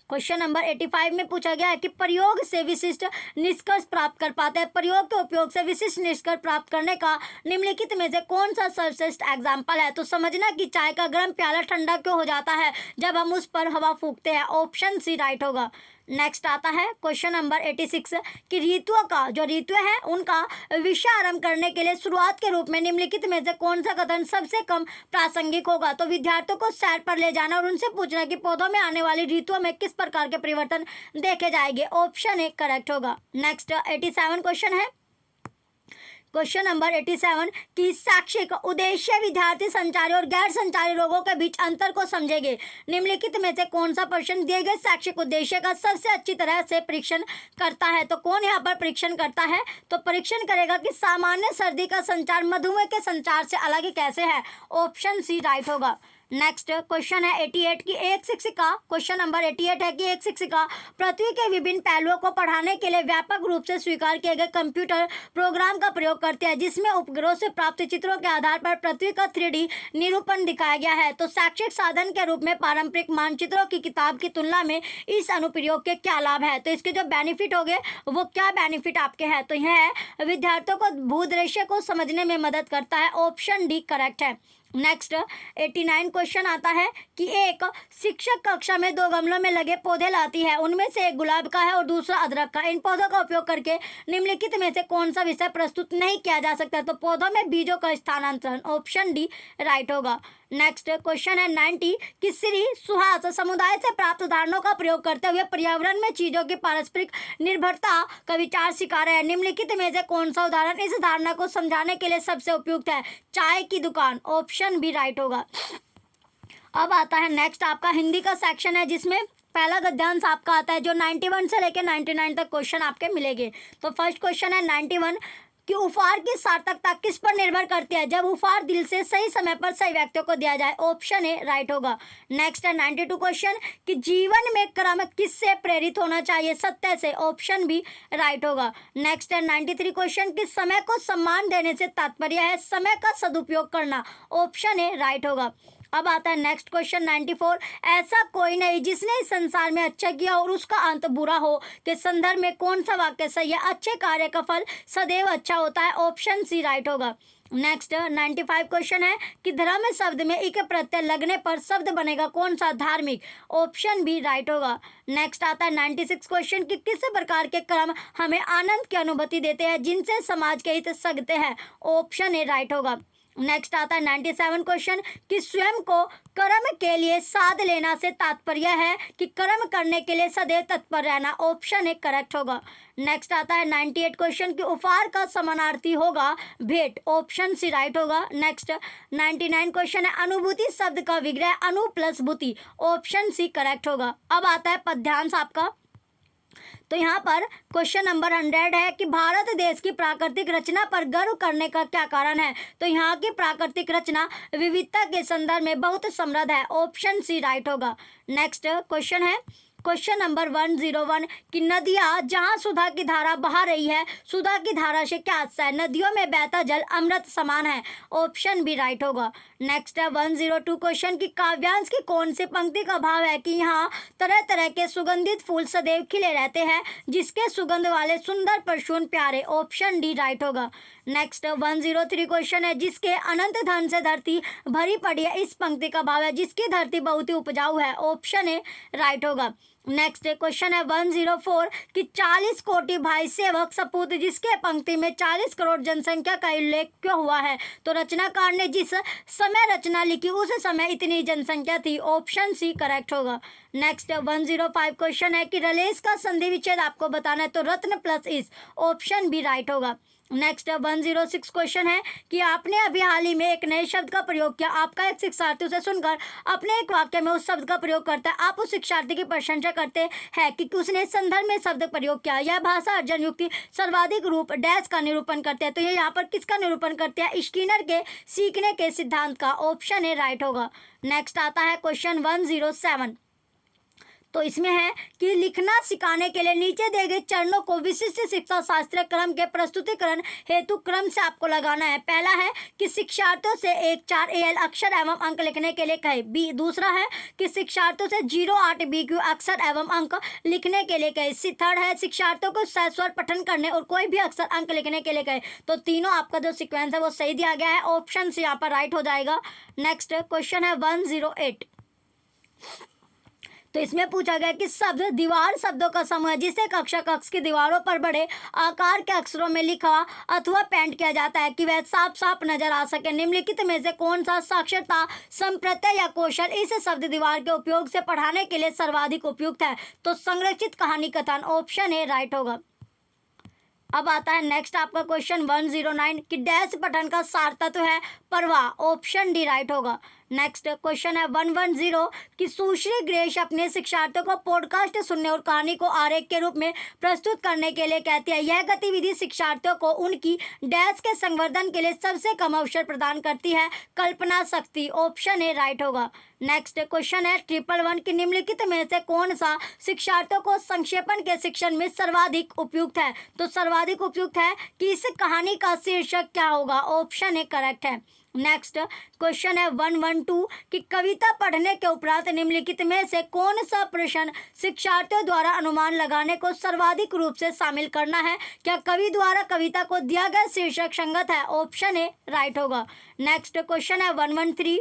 क्वेश्चन नंबर 85 में पूछा गया है कि प्रयोग से विशिष्ट निष्कर्ष प्राप्त कर पाते हैं। प्रयोग के उपयोग से विशिष्ट निष्कर्ष प्राप्त करने का निम्नलिखित में से कौन सा सर्वश्रेष्ठ एग्जाम्पल है? तो समझना कि चाय का गर्म प्याला ठंडा क्यों हो जाता है जब हम उस पर हवा फूंकते हैं। ऑप्शन सी राइट होगा। नेक्स्ट आता है क्वेश्चन नंबर 86 कि ऋतुओं का जो ऋतु है उनका विषय आरंभ करने के लिए शुरुआत के रूप में निम्नलिखित में से कौन सा कथन सबसे कम प्रासंगिक होगा? तो विद्यार्थियों को सैर पर ले जाना और उनसे पूछना कि पौधों में आने वाली ऋतुओं में किस प्रकार के परिवर्तन देखे जाएंगे। ऑप्शन ए करेक्ट होगा। नेक्स्ट 87 क्वेश्चन है क्वेश्चन नंबर 87 कि शैक्षिक उद्देश्य विद्यार्थी संचारी और गैर संचारी रोगों के बीच अंतर को समझेंगे। निम्नलिखित में से कौन सा प्रश्न दिए गए शैक्षिक उद्देश्य का सबसे अच्छी तरह से परीक्षण करता है? तो कौन यहाँ पर परीक्षण करता है? तो परीक्षण करेगा कि सामान्य सर्दी का संचार मधुमेह के संचार से अलग कैसे है। ऑप्शन सी राइट होगा। नेक्स्ट क्वेश्चन है 88 की एक शिक्षिका क्वेश्चन नंबर 88 है कि एक शिक्षिका पृथ्वी के विभिन्न पहलुओं को पढ़ाने के लिए व्यापक रूप से स्वीकार किए गए कंप्यूटर प्रोग्राम का प्रयोग करती है जिसमें उपग्रहों से प्राप्त चित्रों के आधार पर पृथ्वी का 3D निरूपण दिखाया गया है। तो शैक्षिक साधन के रूप में पारंपरिक मानचित्रों की किताब की तुलना में इस अनुप्रयोग के क्या लाभ है? तो इसके जो बेनिफिट हो गए वो क्या बेनिफिट आपके हैं? तो यह है विद्यार्थियों को भूदृश्य को समझने में मदद करता है। ऑप्शन डी करेक्ट है। नेक्स्ट 89 क्वेश्चन आता है कि एक शिक्षक कक्षा में 2 गमलों में लगे पौधे लाती है, उनमें से एक गुलाब का है और दूसरा अदरक का। इन पौधों का उपयोग करके निम्नलिखित में से कौन सा विषय प्रस्तुत नहीं किया जा सकता? तो पौधों में बीजों का स्थानांतरण। ऑप्शन डी राइट होगा। नेक्स्ट क्वेश्चन है 90 कि श्री सुहास समुदाय से प्राप्त उदाहरणों का प्रयोग करते हुए पर्यावरण में चीजों की पारस्परिक निर्भरता का विचार सिखा रहे हैं। निम्नलिखित में से कौन सा उदाहरण इस धारणा को समझाने के लिए सबसे उपयुक्त है? चाय की दुकान। ऑप्शन बी राइट होगा। अब आता है नेक्स्ट आपका हिंदी का सेक्शन है जिसमें पहला गद्यांश आपका आता है जो 91 से लेकर 99 तक क्वेश्चन आपके मिलेंगे। तो फर्स्ट क्वेश्चन है 91 कि उपहार की सार्थकता किस पर निर्भर करती है? जब उपहार दिल से सही समय पर सही व्यक्तियों को दिया जाए। ऑप्शन ए राइट होगा। नेक्स्ट है 92 क्वेश्चन कि जीवन में क्रम किससे प्रेरित होना चाहिए? सत्य से। ऑप्शन बी राइट होगा। नेक्स्ट है 93 क्वेश्चन कि समय को सम्मान देने से तात्पर्य है समय का सदुपयोग करना। ऑप्शन ए राइट होगा। अब आता है नेक्स्ट क्वेश्चन 94 ऐसा कोई नहीं जिसने इस संसार में अच्छा किया और उसका अंत बुरा हो के संदर्भ में कौन सा वाक्य सही है? अच्छे कार्य का फल सदैव अच्छा होता है। ऑप्शन सी राइट होगा। नेक्स्ट 95 क्वेश्चन है कि धर्म शब्द में इक प्रत्यय लगने पर शब्द बनेगा कौन सा? धार्मिक। ऑप्शन बी राइट होगा। नेक्स्ट आता है 96 क्वेश्चन कि किस प्रकार के कर्म हमें आनंद की अनुभूति देते हैं जिनसे समाज के हित सगते हैं? ऑप्शन ए राइट होगा। नेक्स्ट आता है 97 क्वेश्चन कि स्वयं को कर्म के लिए साध लेना से तात्पर्य है कि कर्म करने के लिए सदैव तत्पर रहना। ऑप्शन ए करेक्ट होगा। नेक्स्ट आता है 98 क्वेश्चन कि उपहार का समानार्थी होगा भेंट। ऑप्शन सी राइट होगा। नेक्स्ट 99 क्वेश्चन है अनुभूति शब्द का विग्रह अनु प्लस भूति। ऑप्शन सी करेक्ट होगा। अब आता है पद्यांश आपका। तो यहाँ पर क्वेश्चन नंबर 100 है कि भारत देश की प्राकृतिक रचना पर गर्व करने का क्या कारण है? तो यहाँ की प्राकृतिक रचना विविधता के संदर्भ में बहुत समृद्ध है। ऑप्शन सी राइट होगा। नेक्स्ट क्वेश्चन है क्वेश्चन नंबर 101 कि नदियाँ जहाँ सुधा की धारा बहा रही है सुधा की धारा से क्या अर्थ है? नदियों में बहता जल अमृत समान है। ऑप्शन बी राइट होगा। नेक्स्ट है 102 क्वेश्चन कि काव्यांश की कौन सी पंक्ति का भाव है कि यहाँ तरह तरह के सुगंधित फूल सदैव खिले रहते हैं जिसके सुगंध वाले सुंदर परशुन प्यारे। ऑप्शन डी राइट होगा। नेक्स्ट 103 क्वेश्चन है जिसके अनंत धन से धरती भरी पड़ी है इस पंक्ति का भाव है जिसकी धरती बहुत ही उपजाऊ है। ऑप्शन ए राइट होगा। नेक्स्ट क्वेश्चन है 104 कि 40 कोटि भाई सेवक सपूत जिसके पंक्ति में 40 करोड़ जनसंख्या का उल्लेख क्यों हुआ है? तो रचनाकार ने जिस समय रचना लिखी उस समय इतनी जनसंख्या थी। ऑप्शन सी करेक्ट होगा। नेक्स्ट 105 क्वेश्चन है कि रलेस का संधि विच्छेद आपको बताना है तो रत्न प्लस इस। ऑप्शन बी राइट होगा। नेक्स्ट 106 क्वेश्चन है कि आपने अभी हाल ही में एक नए शब्द का प्रयोग किया। आपका एक शिक्षार्थी उसे सुनकर अपने एक वाक्य में उस शब्द का प्रयोग करता है। आप उस शिक्षार्थी की प्रशंसा करते हैं कि उसने संदर्भ में शब्द प्रयोग किया। यह भाषा अर्जन युक्ति सर्वाधिक रूप डैश का निरूपण करते हैं। तो ये यहाँ पर किसका निरूपण करते हैं? स्किनर के सीखने के सिद्धांत का। ऑप्शन ए राइट होगा। नेक्स्ट आता है क्वेश्चन 107। तो इसमें है कि लिखना सिखाने के लिए नीचे दिए गए चरणों को विशिष्ट शिक्षा शास्त्र क्रम के प्रस्तुतिकरण हेतु क्रम से आपको लगाना है। पहला है कि शिक्षार्थियों से 1-4 AL अक्षर एवं अंक लिखने के लिए कहे। बी दूसरा है कि शिक्षार्थियों से 0-8 BQ अक्षर एवं अंक लिखने के लिए कहे। थर्ड है शिक्षार्थियों को सस्वर पठन करने और कोई भी अक्षर अंक लिखने के लिए कहे। तो तीनों आपका जो सिक्वेंस है वो सही दिया गया है। ऑप्शन से यहाँ पर राइट हो जाएगा। नेक्स्ट क्वेश्चन है 108। तो इसमें पूछा गया कि शब्द दीवार शब्दों का समूह है जिसे कक्षा कक्ष की दीवारों पर बड़े आकार के अक्षरों में लिखा अथवा पेंट किया जाता है कि वह साफ साफ नजर आ सके। निम्नलिखित में से कौन सा साक्षरता संप्रत्यय या कौशल इस शब्द दीवार के उपयोग से पढ़ाने के लिए सर्वाधिक उपयुक्त है? तो संरक्षित कहानी कथन। ऑप्शन ए राइट होगा। अब आता है नेक्स्ट आपका क्वेश्चन 109 कि डैश पठन का सार तत्व है प्रवाह। ऑप्शन डी राइट होगा। नेक्स्ट क्वेश्चन है 110 कि सुश्री ग्रेश अपने शिक्षार्थियों को पॉडकास्ट सुनने और कहानी को आरेख के रूप में प्रस्तुत करने के लिए कहती है। यह गतिविधि शिक्षार्थियों को उनकी डैश के संवर्धन के लिए सबसे कम अवसर प्रदान करती है। कल्पना शक्ति। ऑप्शन ए राइट होगा। नेक्स्ट क्वेश्चन है 111 कि निम्नलिखित में से कौन सा शिक्षार्थियों को संक्षेपण के शिक्षण में सर्वाधिक उपयुक्त है? तो सर्वाधिक उपयुक्त है कि इस कहानी का शीर्षक क्या होगा? ऑप्शन ए करेक्ट है। नेक्स्ट क्वेश्चन है 112 कि कविता पढ़ने के उपरांत निम्नलिखित में से कौन सा प्रश्न शिक्षार्थियों द्वारा अनुमान लगाने को सर्वाधिक रूप से शामिल करना है? क्या कवि द्वारा कविता को दिया गया शीर्षक संगत है? ऑप्शन ए राइट होगा। नेक्स्ट क्वेश्चन है 113।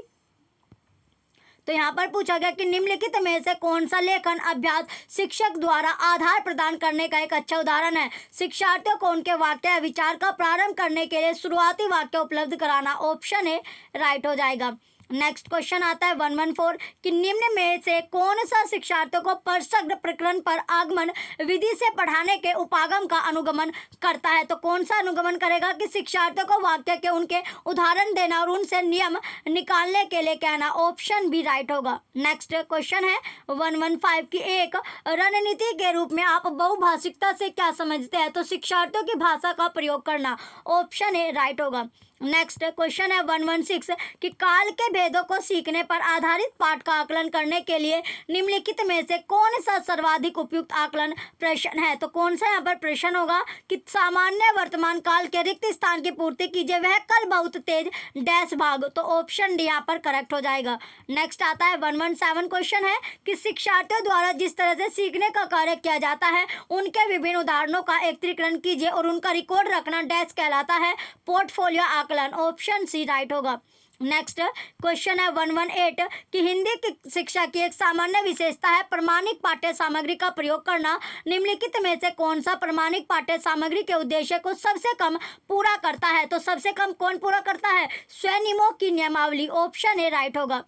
तो यहाँ पर पूछा गया कि निम्नलिखित में से कौन सा लेखन अभ्यास शिक्षक द्वारा आधार प्रदान करने का एक अच्छा उदाहरण है? शिक्षार्थियों को उनके वाक्य या विचार का प्रारंभ करने के लिए शुरुआती वाक्य उपलब्ध कराना। ऑप्शन ए राइट हो जाएगा। नेक्स्ट क्वेश्चन आता है 114 कि निम्न में से कौन सा शिक्षार्थियों को परसग्र प्रकरण पर आगमन विधि से पढ़ाने के उपागम का अनुगमन करता है? तो कौन सा अनुगमन करेगा? कि शिक्षार्थियों को वाक्य के उनके उदाहरण देना और उनसे नियम निकालने के लिए कहना। ऑप्शन बी राइट होगा। नेक्स्ट क्वेश्चन है 115 की एक रणनीति के रूप में आप बहुभाषिकता से क्या समझते हैं? तो शिक्षार्थियों की भाषा का प्रयोग करना। ऑप्शन ए राइट होगा। नेक्स्ट क्वेश्चन है 116 कि काल के भेदों को सीखने पर आधारित पाठ का आकलन करने के लिए निम्नलिखित में से कौन सा सर्वाधिक उपयुक्त आकलन प्रश्न है? तो कौन सा यहाँ पर प्रश्न होगा? कि सामान्य वर्तमान काल के रिक्त स्थान की पूर्ति कीजिए, वह कल बहुत तेज डैश भाग। तो ऑप्शन डी यहाँ पर करेक्ट हो जाएगा। नेक्स्ट आता है 117 क्वेश्चन है कि शिक्षार्थियों द्वारा जिस तरह से सीखने का कार्य किया जाता है उनके विभिन्न उदाहरणों का एकत्रीकरण कीजिए और उनका रिकॉर्ड रखना डैश कहलाता है पोर्टफोलियो आकलन। ऑप्शन सी राइट होगा। नेक्स्ट क्वेश्चन है 118 कि हिंदी की शिक्षा की एक सामान्य विशेषता है प्रमाणिक पाठ्य सामग्री का प्रयोग करना। निम्नलिखित में से कौन सा प्रमाणिक पाठ्य सामग्री के उद्देश्य को सबसे कम पूरा करता है? तो सबसे कम कौन पूरा करता है? स्वनियमों की नियमावली। ऑप्शन ए राइट होगा।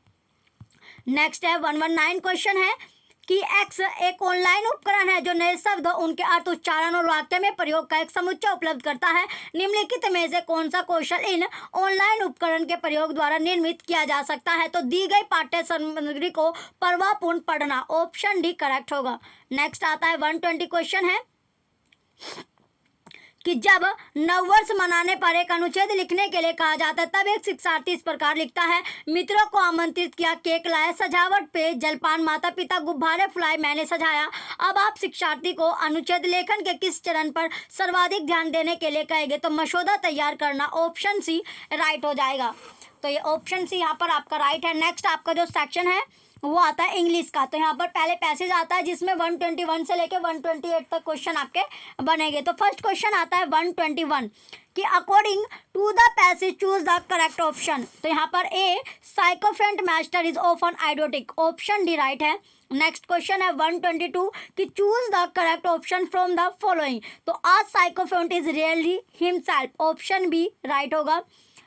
नेक्स्ट है 119 क्वेश्चन है कि एक्स एक ऑनलाइन उपकरण है जो नए शब्द उनके अर्थ उच्चारण और वाक्य में प्रयोग का एक समुच्चय उपलब्ध करता है। निम्नलिखित में से कौन सा कौशल इन ऑनलाइन उपकरण के प्रयोग द्वारा निर्मित किया जा सकता है? तो दी गई पाठ्य सामग्री को परवाहपूर्ण पढ़ना। ऑप्शन डी करेक्ट होगा। नेक्स्ट आता है 120 क्वेश्चन है कि जब नववर्ष मनाने पर एक अनुच्छेद लिखने के लिए कहा जाता है तब एक शिक्षार्थी इस प्रकार लिखता है। मित्रों को आमंत्रित किया, केक लाए, सजावट पे जलपान, माता पिता गुब्बारे फुलाए, मैंने सजाया। अब आप शिक्षार्थी को अनुच्छेद लेखन के किस चरण पर सर्वाधिक ध्यान देने के लिए कहेंगे? तो मसौदा तैयार करना। ऑप्शन सी राइट हो जाएगा। तो ये ऑप्शन सी यहाँ पर आपका राइट है। नेक्स्ट आपका जो सेक्शन है वो आता है इंग्लिश का। तो यहाँ पर पहले पैसेज आता है जिसमें 121 से लेकर 128 तक क्वेश्चन आपके बनेंगे। तो फर्स्ट क्वेश्चन आता है 121 कि according to the passage choose the correct option. तो यहाँ पर a sycophant master is often idiotic. Option D right है। नेक्स्ट क्वेश्चन है 122 कि choose the correct option from the following. तो आज sycophant is really himself. Option B right होगा।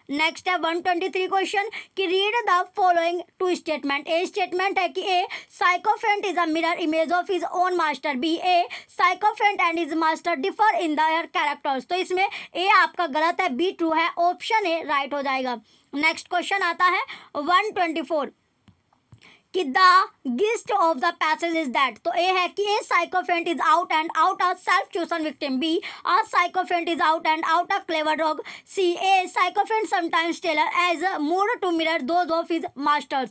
Next है 123 क्वेश्चन कि read the following two statement. A statement है कि a sycophant is a mirror image of his own master. B a sycophant and his master differ in their characters. तो इसमें A आपका गलत है, बी ट्रू है, option A right हो जाएगा। नेक्स्ट क्वेश्चन आता है 124 कि the gist of the passage is that. तो ए है कि a sycophant is out and out a self chosen victim. B a sycophant is out and out a clever dog. C a sycophant sometimes tailor as mood to mirror those of his masters.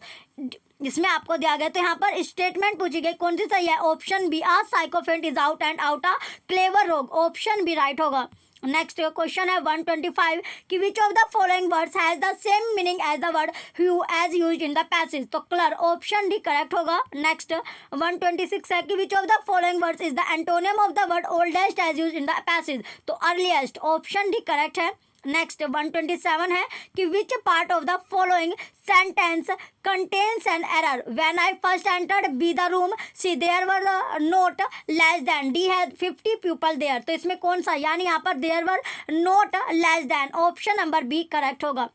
जिसमें आपको दिया गया तो यहाँ पर statement पूछी गई, कौन सी सही है? Option B a sycophant is out and out a clever dog, option B right होगा। नेक्स्ट क्वेश्चन है 125 कि which of the following words has the same meaning as the word hue as used in the passage. तो colour, option D correct होगा। Next 126 है कि which of the following words is the antonym of the word oldest as used in the passage. तो earliest, option D correct है। Next 127 है कि which part of the following sentence contains an error. When I first entered B the room C there were not less than, D had 50 people there. तो इसमें कौन सा, यानी यहाँ पर there were not less than, option number B correct होगा।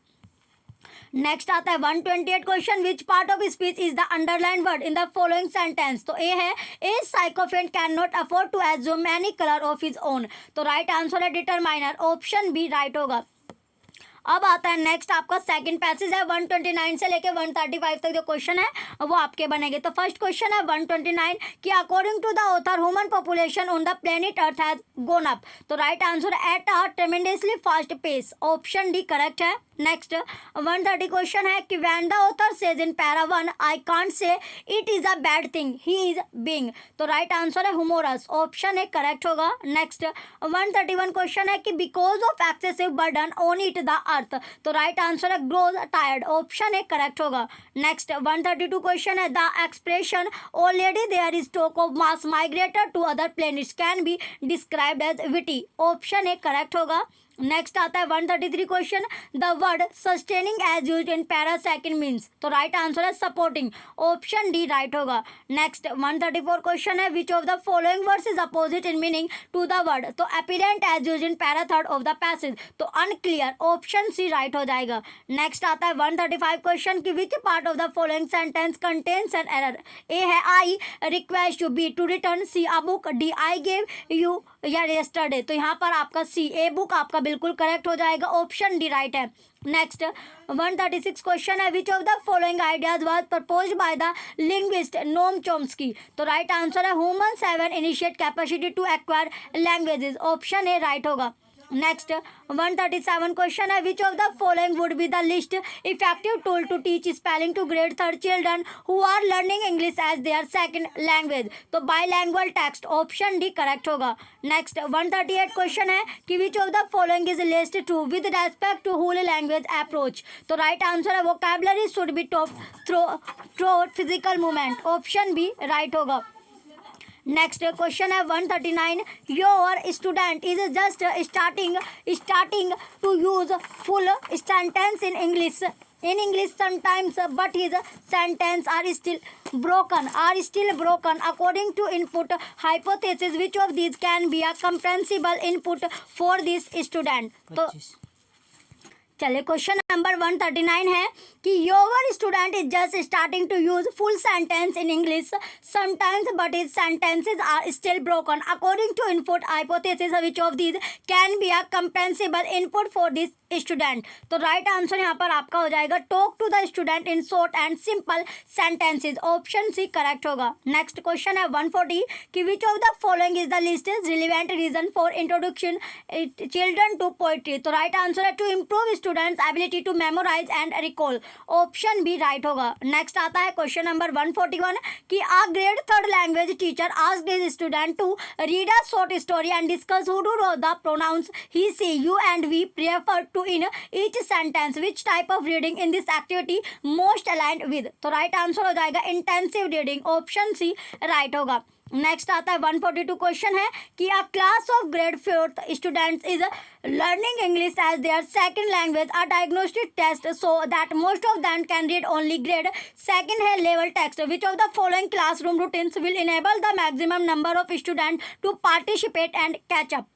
Next आता है 128 question which part of speech is the underline word in the following sentence. तो ए है a sycophant can not afford to assume any colour of his own. तो right answer है determiner, option B right होगा। अब आता है next आपका second passage है 129 से लेके 135 तक जो क्वेश्चन है वो आपके बनेंगे। तो फर्स्ट क्वेश्चन है 129 कि according to the author human population on the planet earth has gone up. तो right answer at a tremendously fast pace, option D correct है। नेक्स्ट 130 क्वेश्चन है कि when the author says in para 1 I can't say it is a bad thing he is being. तो right answer है humorous, option A correct होगा। Next 131 question है कि because of excessive burden on it the earth. तो right answer है grows tired, option A correct होगा। Next 132 question है the expression already there is talk of mass migrated to other planets can be described as witty, option A correct होगा। Next आता है 133 question the word sustaining as used in para second means. तो right answer है supporting, option D right होगा। Next 134 question है which of the following words is opposite in meaning to the word. तो apparent as used in para third of the passage. तो unclear, option C right हो जाएगा। Next आता है 135 question की which part of the following sentence contains an error. A है I request you, B to return, C a book, D I gave you yesterday. तो यहाँ पर आपका सी ए बुक आपका बिल्कुल करेक्ट हो जाएगा, ऑप्शन डी राइट है। नेक्स्ट 136 क्वेश्चन है which of the following ideas was proposed by the linguist Noam Chomsky. तो राइट आंसर है humans have an initiate capacity to acquire languages, option A right होगा। Next 137 question है which of the following would be the list effective tool to teach spelling to grade 3 children who are learning English as their second language. तो बाईलैंग्वेज text, option D correct होगा। Next 138 question है कि which of the following is list true with respect to whole language approach. तो right answer है vocabulary should be taught through physical movement, option B right होगा। Next question है 139 your student is just starting to use full sentence in English sometimes but his sentence are still broken according to input hypothesis which of these can be a comprehensible input for this student। तो चलिए question number 139 है कि your student is just starting to use full sentence in English sometimes but his sentences are still broken according to input hypothesis which of these can be a comprehensible input for this student. तो right answer यहाँ पर आपका हो जाएगा talk to the student in short and simple sentences, option C correct होगा। Next question है 140 कि which of the following is the list relevant reason for introduction children to poetry. तो राइट आंसर है to improve students ability to memorise and recall, option B right होगा। Next आता है question number 141 कि a grade 3 language teacher asked his student to read a short story and discuss who do the pronouns he she you and we prefer to in each sentence which type of reading in this activity most aligned with। तो right answer हो जाएगा intensive reading, option C right होगा। Next आता है 142 question है कि a class of grade 4th students is learning English as their second language a diagnostic test so that most of them can read only grade second है level text which of the following classroom routines will enable the maximum number of student to participate and catch up.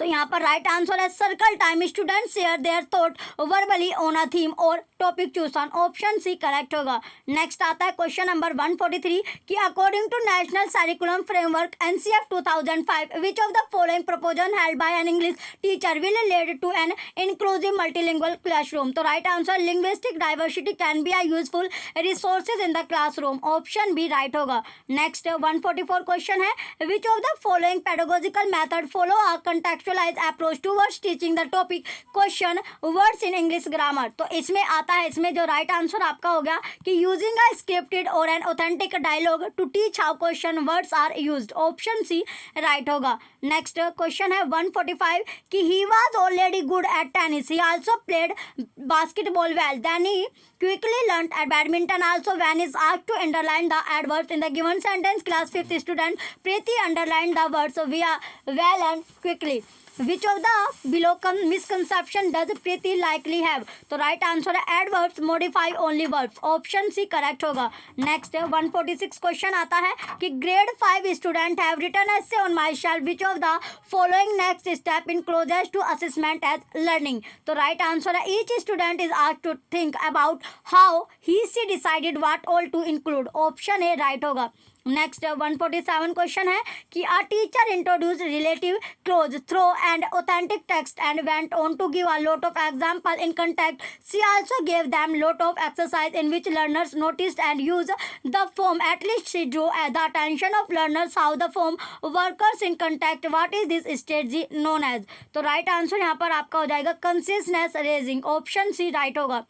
तो यहाँ पर right answer है circle time, student share their thought verbally on a theme और topic choose on, option C correct होगा। Next आता है question number 143 कि according to national curriculum framework NCF 2005 which of the following proposal held by an English teacher will lead to an inclusive multilingual classroom. तो right answer linguistic diversity can be a useful resources in the classroom, option B right होगा। Next 144 question है which of the following pedagogical method follow a contextualise approach towards teaching the topic question words in English grammar. तो इसमें आता है, इसमें जो right answer आपका हो गया कि यूजिंग अ स्क्रिप्टेड और an authentic dialogue to teach how question words are used, option C right होगा। नेक्स्ट क्वेश्चन है 145 कि he was already good at tennis, he also played basketball well, then he quickly learned at badminton also. When is asked to underline the adverbs in the given sentence, class 5th student Preeti underlined the words via well and quickly. Which of the below misconception does Preeti likely have? तो right answer है adverbs modify only verbs, option C correct होगा। Next 146 question आता है कि grade 5 student have written essay on myself, which of the following next step in closest to assessment as learning? तो right answer है each student is asked to think about how he she decided what all to include, option A right होगा। Next 147 question है कि a teacher introduce relative clause through and authentic text and went on to give a lot of example in context, she also gave them lot of exercise in which learners noticed and use the form, at least she drew the attention of learners how the form workers in contact, what is this strategy known as. तो right answer यहाँ पर आपका हो जाएगा consciousness raising, option C right होगा।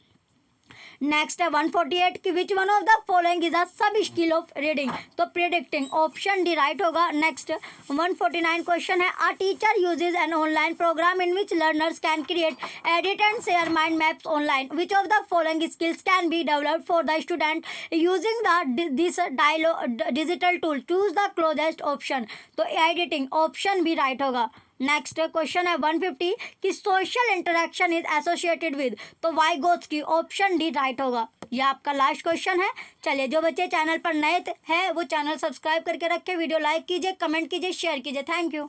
Next है 148 कि which one of the following is a sub skill of reading, तो प्रिडिक्टिंग, ऑप्शन डी राइट होगा। नेक्स्ट 149 क्वेश्चन है a teacher uses an online program in which learners can create, edit and share mind maps online, which of the following skills can be developed for the student using the this digital tool, choose the closest option, तो editing, option B right होगा। Next question है 150 कि social interaction is associated with, तो Vygotsky, option D right होगा। यह आपका last question है। चलिए जो बच्चे चैनल पर नए हैं वो चैनल सब्सक्राइब करके रखें, वीडियो लाइक कीजिए, कमेंट कीजिए, शेयर कीजिए। Thank you.